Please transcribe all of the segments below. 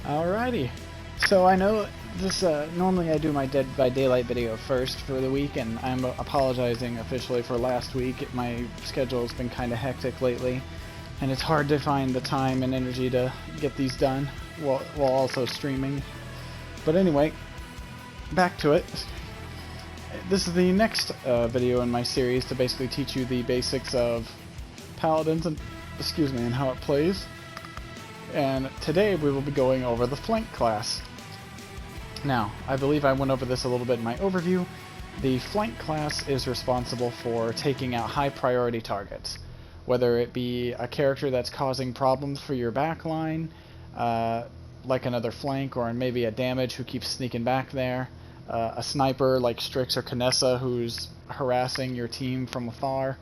Alrighty. So I know this, normally I do my Dead by Daylight video first for the week, and I'm apologizing officially for last week. My schedule's been kind of hectic lately, and it's hard to find the time and energy to get these done while also streaming. But anyway, back to it. This is the next video in my series to basically teach you the basics of Paladins and, and how it plays. And today we will be going over the Flank class. Now, I believe I went over this a little bit in my overview. The Flank class is responsible for taking out high priority targets, whether it be a character that's causing problems for your backline, like another flank, or maybe a damage who keeps sneaking back there, a sniper like Strix or Kinessa who's harassing your team from afar.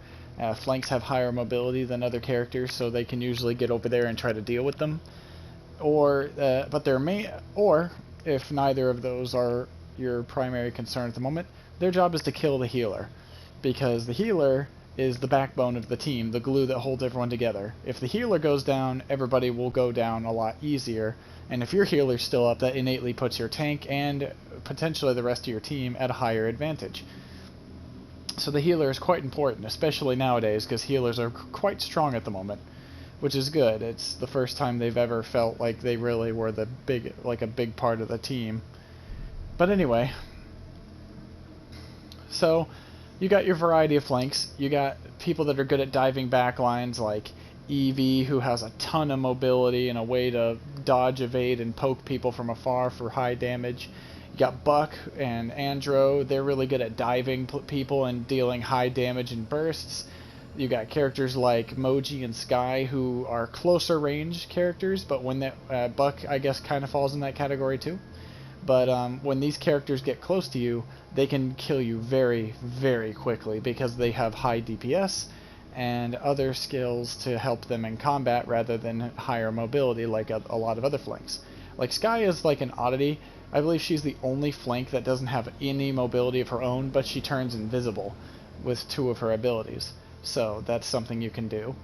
Flanks have higher mobility than other characters, so they can usually get over there and try to deal with them. Or if neither of those are your primary concern at the moment, their job is to kill the healer, because the healer is the backbone of the team, the glue that holds everyone together. If the healer goes down, everybody will go down a lot easier, and if your healer's still up, that innately puts your tank and potentially the rest of your team at a higher advantage. So the healer is quite important, especially nowadays, because healers are quite strong at the moment, which is good. It's the first time they've ever felt like they really were a big part of the team. But anyway, so you got your variety of flanks. You got people that are good at diving backlines, like Evie, who has a ton of mobility and a way to dodge, evade, and poke people from afar for high damage. You got Buck and Andro. They're really good at diving people and dealing high damage in bursts. You got characters like Moji and Sky, who are closer range characters, but when that Buck, I guess, kind of falls in that category too. But when these characters get close to you, they can kill you very, very quickly because they have high DPS and other skills to help them in combat rather than higher mobility like a lot of other flanks. Like Sky is like an oddity. I believe she's the only flank that doesn't have any mobility of her own, but she turns invisible with 2 of her abilities. So that's something you can do.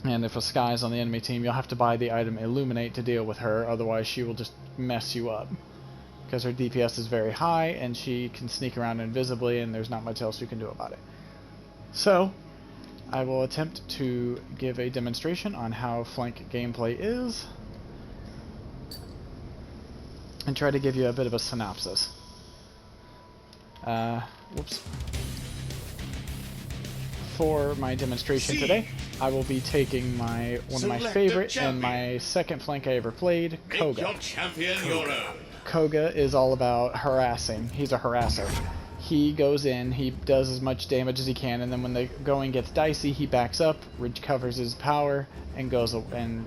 And if a Sky is on the enemy team, you'll have to buy the item Illuminate to deal with her, otherwise she will just mess you up. Because her DPS is very high, and she can sneak around invisibly, and there's not much else you can do about it. So, I will attempt to give a demonstration on how flank gameplay is, and try to give you a bit of a synopsis. Whoops. For my demonstration today, I will be taking one of my favorite and my second flank I ever played, Koga. Koga is all about harassing. He's a harasser. He goes in, he does as much damage as he can, and then when the going gets dicey, he backs up, recovers his power, and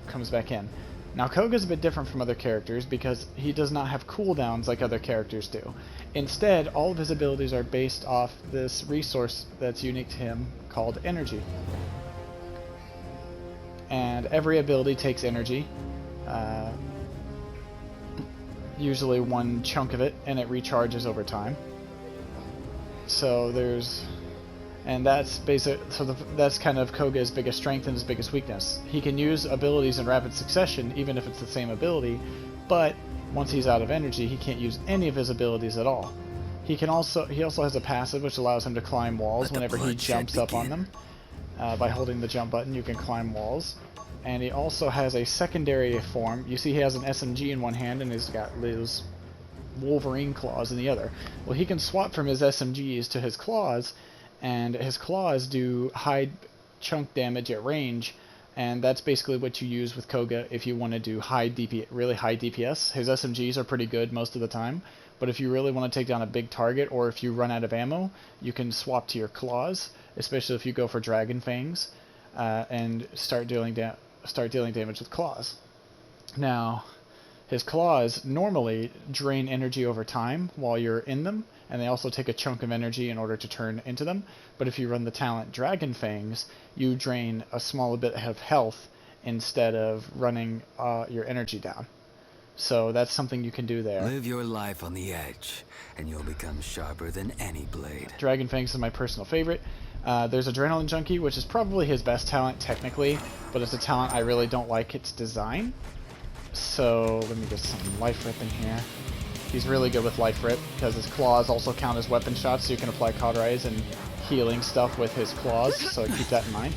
comes back in. Now, Koga's a bit different from other characters because he does not have cooldowns like other characters do. Instead, all of his abilities are based off this resource that's unique to him called energy. And every ability takes energy, usually one chunk of it, and it recharges over time. So that's basic. So that's kind of Koga's biggest strength and his biggest weakness. He can use abilities in rapid succession, even if it's the same ability, but once he's out of energy, he can't use any of his abilities at all. He also has a passive which allows him to climb walls whenever he jumps up on them. By holding the jump button, you can climb walls. And he also has a secondary form. You see he has an SMG in one hand and he's got those Wolverine claws in the other. Well, he can swap from his SMGs to his claws, and his claws do high chunk damage at range, and that's basically what you use with Koga if you want to do really high DPS. His SMGs are pretty good most of the time, but if you really want to take down a big target, or if you run out of ammo, you can swap to your claws, especially if you go for Dragon Fangs, and start dealing damage with claws. Now, his claws normally drain energy over time while you're in them, and they also take a chunk of energy in order to turn into them. But if you run the talent Dragon Fangs, you drain a small bit of health instead of running your energy down. So that's something you can do there. Live your life on the edge, and you'll become sharper than any blade. Dragon Fangs is my personal favorite. There's Adrenaline Junkie, which is probably his best talent technically, but it's a talent I really don't like its design. So let me get some life rip in here. He's really good with life rip because his claws also count as weapon shots, so you can apply cauterize and healing stuff with his claws, so keep that in mind.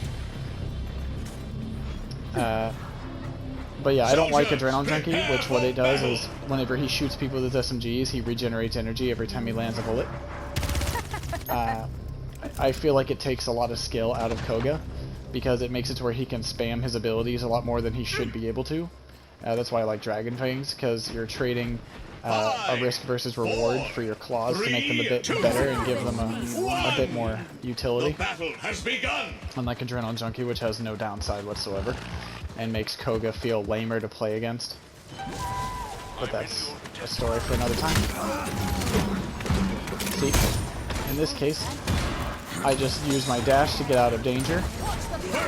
But yeah, I don't like Adrenaline Junkie, which what it does is whenever he shoots people with SMGs, he regenerates energy every time he lands a bullet. I feel like it takes a lot of skill out of Koga, because it makes it to where he can spam his abilities a lot more than he should be able to. That's why I like Dragon Fangs, because you're trading a risk versus reward for your claws to make them a bit better and give them a bit more utility. Unlike Adrenaline Junkie, which has no downside whatsoever, and makes Koga feel lamer to play against. But that's a story for another time. See, in this case, I just use my dash to get out of danger.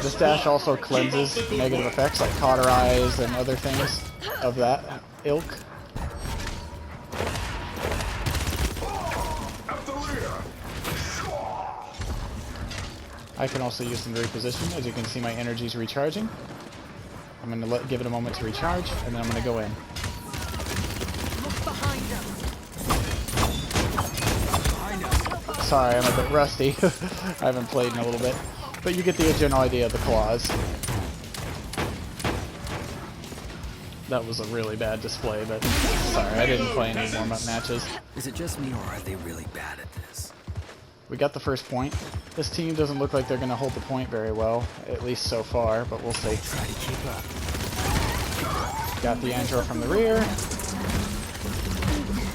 This dash also cleanses negative effects like cauterize and other things of that ilk. I can also use them to reposition. As you can see, my energy's recharging. I'm going to give it a moment to recharge, and then I'm going to go in. Sorry, I'm a bit rusty. I haven't played in a little bit. But you get the general idea of the claws. That was a really bad display, but sorry, I didn't play any warm-up matches. Is it just me, or are they really bad at this? We got the first point. This team doesn't look like they're going to hold the point very well, at least so far, but we'll see. Try to keep up. Got the Andro from the rear.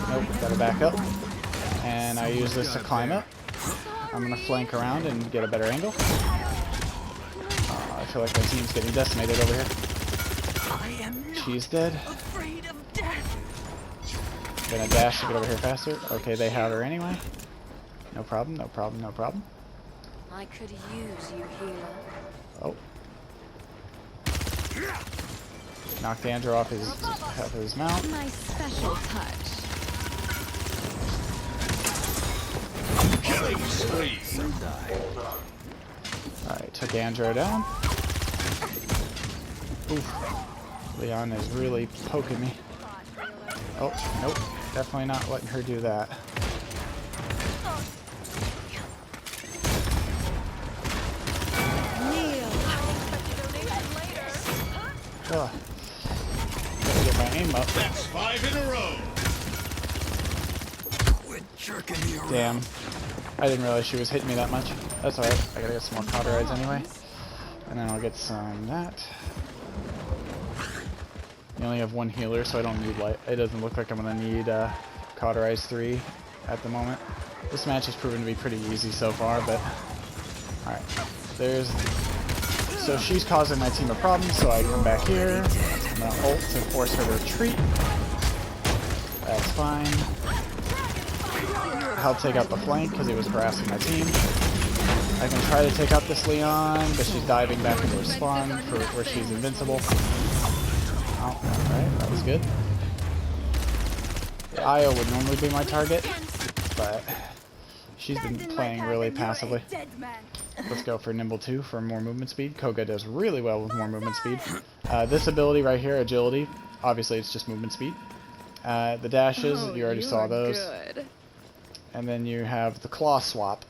Nope, gotta back up. And I use this to climb up. I'm going to flank around and get a better angle. I feel like my team's getting decimated over here. She's dead. Gonna dash to get over here faster. Okay, they have her anyway. No problem, no problem, no problem. I could use you, healer. Oh. Knocked Andrew off his mount. My special touch. Alright, took Andrew down. Oof. Leon is really poking me. Oh, nope. Definitely not letting her do that. Ugh. Gotta get my aim up. That's 5 in a row. Quit jerking me around. Damn. I didn't realize she was hitting me that much. That's alright. I gotta get some more cauterize anyway. And then I'll get some that. You only have one healer, so I don't need light. It doesn't look like I'm gonna need cauterize 3 at the moment. This match has proven to be pretty easy so far, but alright. So she's causing my team a problem, so I come back here. I'm gonna ult to force her to retreat. That's fine. Help take out the flank because he was harassing my team. I can try to take out this Leon, but she's diving back into her spawn where she's invincible. Oh, alright, that was good. The Io would normally be my target, but she's been playing really passively. Let's go for Nimble 2 for more movement speed. Koga does really well with more movement speed. This ability right here, Agility, obviously it's just movement speed. The dashes, you already saw those. Good. And then you have the Claw Swap.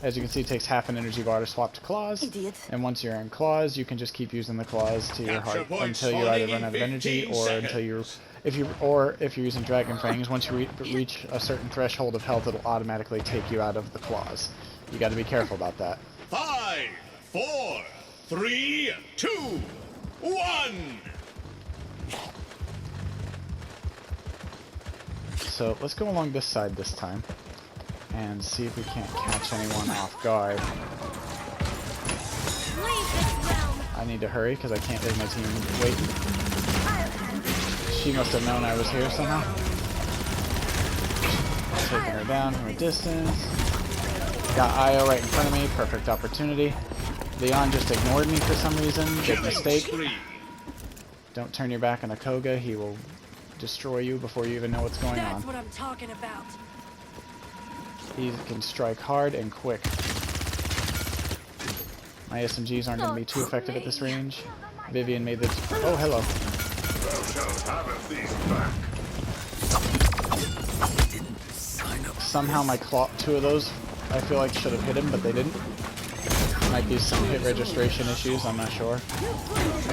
As you can see, it takes half an energy bar to swap to claws. Idiot. And once you're in claws, you can just keep using the claws to your heart until you either run out of energy or until you, if you're using Dragon Fangs, once you reach a certain threshold of health, it'll automatically take you out of the claws. You got to be careful about that. 5, 4, 3, 2, 1. So let's go along this side this time and see if we can't catch anyone off guard. I need to hurry because I can't leave my team waiting. She must have known I was here somehow. Taking her down from a distance. Got Io right in front of me. Perfect opportunity. Leon just ignored me for some reason. Big mistake. Don't turn your back on a Koga. He will destroy you before you even know what's going on. That's what I'm talking about. He can strike hard and quick. My SMGs aren't going to be too effective at this range. Vivian made the... Oh, hello. Somehow my claw, 2 of those, I feel like should have hit him, but they didn't. Might be some hit registration issues, I'm not sure. I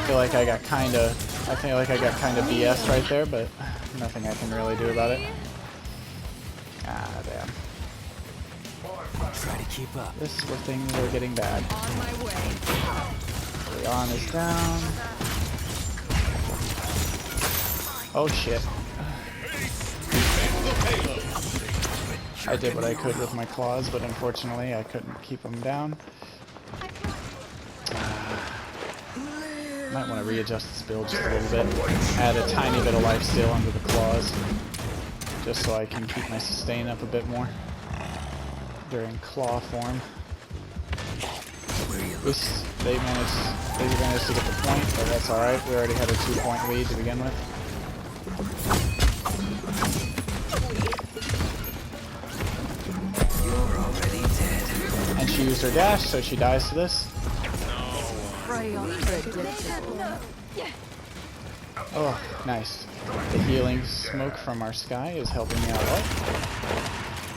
feel like I got kinda BS right there, but nothing I can really do about it. Ah, damn. Try to keep up. This is where things are getting bad. On my way. Leon is down. Oh shit. I did what I could with my claws, but unfortunately I couldn't keep him down. Might want to readjust this build just a little bit. Add a tiny bit of lifesteal under the claws, just so I can keep my sustain up a bit more during claw form. At least they managed to get the point, but that's alright. We already had a 2-point lead to begin with. You're already dead. And she used her dash, so she dies to this. Oh, nice. The healing smoke from our sky is helping me out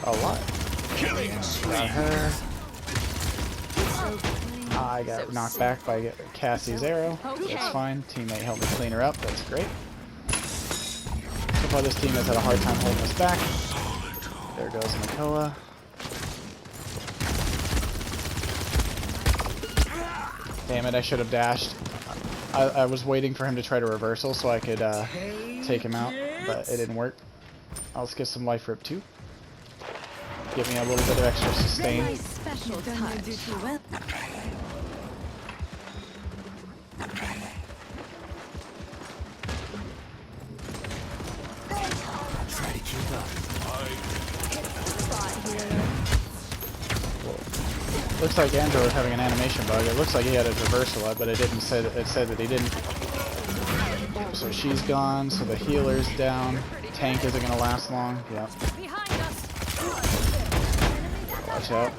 a lot. Got her. I got knocked back by Cassie's arrow. That's fine. Teammate helped me clean her up. That's great. So far this team has had a hard time holding us back. There goes Makoa. Damn it, I should have dashed. I was waiting for him to try to reversal so I could take him out, but it didn't work. I'll get some life rip too. Give me a little bit of extra sustain. Special touch. Try to keep up. Looks like Andrew was having an animation bug. It looks like he had a reversal, but it didn't say that. It said that he didn't. So she's gone. So the healer's down. Tank isn't gonna last long. Yep. Watch out.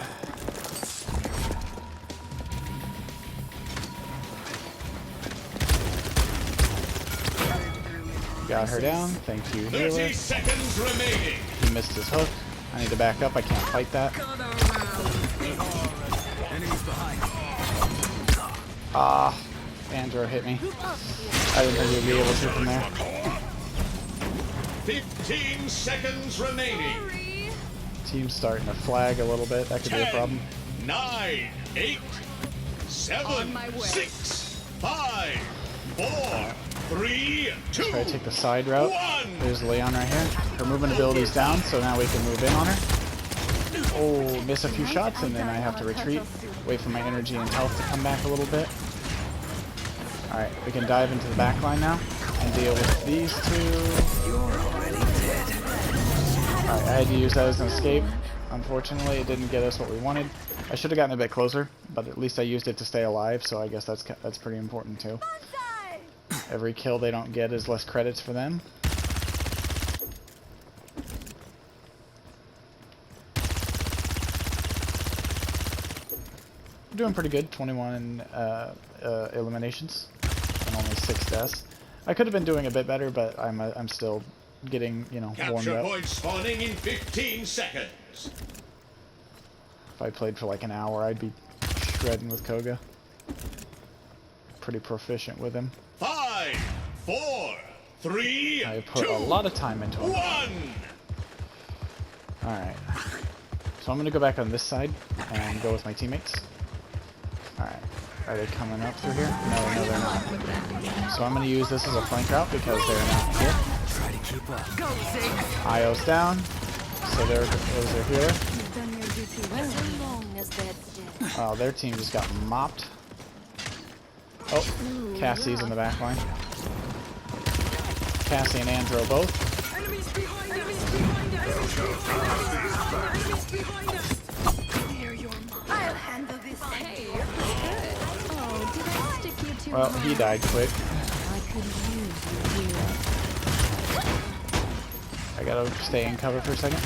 Got her down. Thank you, healer. 30 seconds remaining. He missed his hook. I need to back up. I can't fight that. Enemies behind. Ah, Andrew hit me. I didn't think he'd be able to from there. 15 seconds remaining. Team's starting to flag a little bit. That could be a problem. 9, 8, 7, 6, 5, 4, 3, 2. Try to take the side route. 1. There's Leon right here. Her movement ability's down, so now we can move in on her. Oh, miss a few shots, and then I have to retreat. Wait for my energy and health to come back a little bit. Alright, we can dive into the back line now and deal with these two. You're already dead. Alright, I had to use that as an escape. Unfortunately, it didn't get us what we wanted. I should have gotten a bit closer, but at least I used it to stay alive, so I guess that's pretty important too. Every kill they don't get is less credits for them. We're doing pretty good, 21 eliminations and only 6 deaths. I could have been doing a bit better, but I'm still getting, you know, warmed Capture up. point spawning in 15 seconds. If I played for like an hour, I'd be shredding with Koga. Pretty proficient with him. 5, 4, 3, I put 2, a lot of time into him. 1. Alright. So I'm gonna go back on this side and go with my teammates. Alright. Are they coming up through here? No, they're not. So I'm gonna use this as a flank route because they're not here. Try to keep up. Io's down. So there's their healer. As long as they're dead. Oh, their team just got mopped. Oh, Cassie's in the back line. Cassie and Andrew both. Enemies behind us! Enemies behind us! Clear your mind. I'll handle this. Hey, you're good. Oh, did I stick you too Well, he died quick. I could use you here. I gotta stay in cover for a second.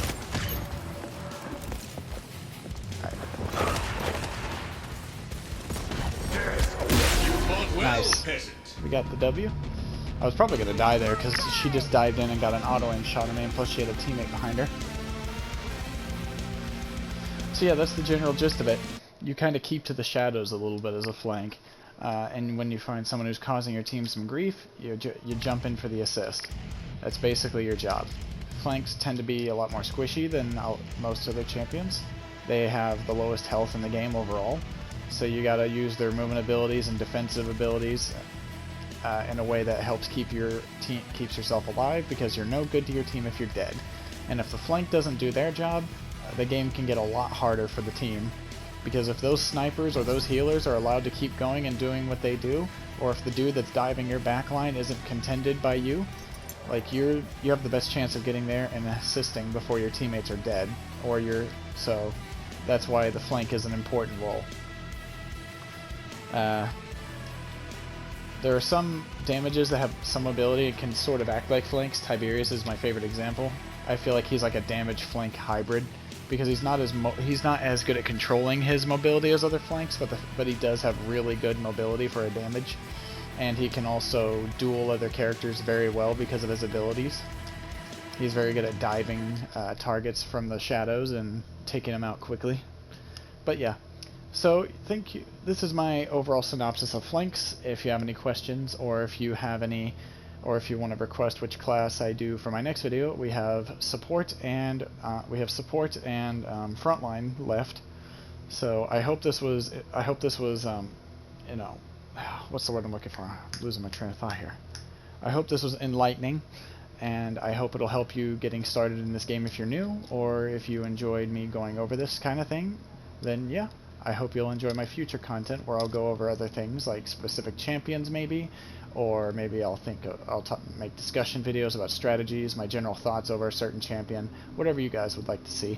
Well, Nice. peasant. We got the W. I was probably going to die there because she just dived in and got an auto-aim shot at me, and plus she had a teammate behind her. So yeah, that's the general gist of it. You kind of keep to the shadows a little bit as a flank, and when you find someone who's causing your team some grief, you jump in for the assist. That's basically your job. Flanks tend to be a lot more squishy than most other champions. They have the lowest health in the game overall, so you gotta use their movement abilities and defensive abilities in a way that helps keeps yourself alive, because you're no good to your team if you're dead. And if the flank doesn't do their job, the game can get a lot harder for the team, because if those snipers or those healers are allowed to keep going and doing what they do, or if the dude that's diving your backline isn't contended by you, like you have the best chance of getting there and assisting before your teammates are dead, so that's why the flank is an important role. There are some damages that have some ability and can sort of act like flanks. Tiberius is my favorite example. I feel like he's like a damage flank hybrid, because he's not as good at controlling his mobility as other flanks, but he does have really good mobility for a damage, and he can also duel other characters very well because of his abilities. He's very good at diving targets from the shadows and taking them out quickly. But yeah, so this is my overall synopsis of flanks. If you have any questions, or if you want to request which class I do for my next video, we have support and frontline left. So I hope this was you know, what's the word I'm looking for? I'm losing my train of thought here. I hope this was enlightening, and I hope it'll help you getting started in this game if you're new, or if you enjoyed me going over this kind of thing, then yeah, I hope you'll enjoy my future content where I'll go over other things like specific champions maybe, or maybe I'll make discussion videos about strategies, my general thoughts over a certain champion, whatever you guys would like to see.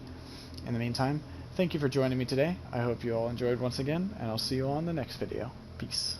In the meantime, thank you for joining me today. I hope you all enjoyed once again, and I'll see you all in the next video. Peace.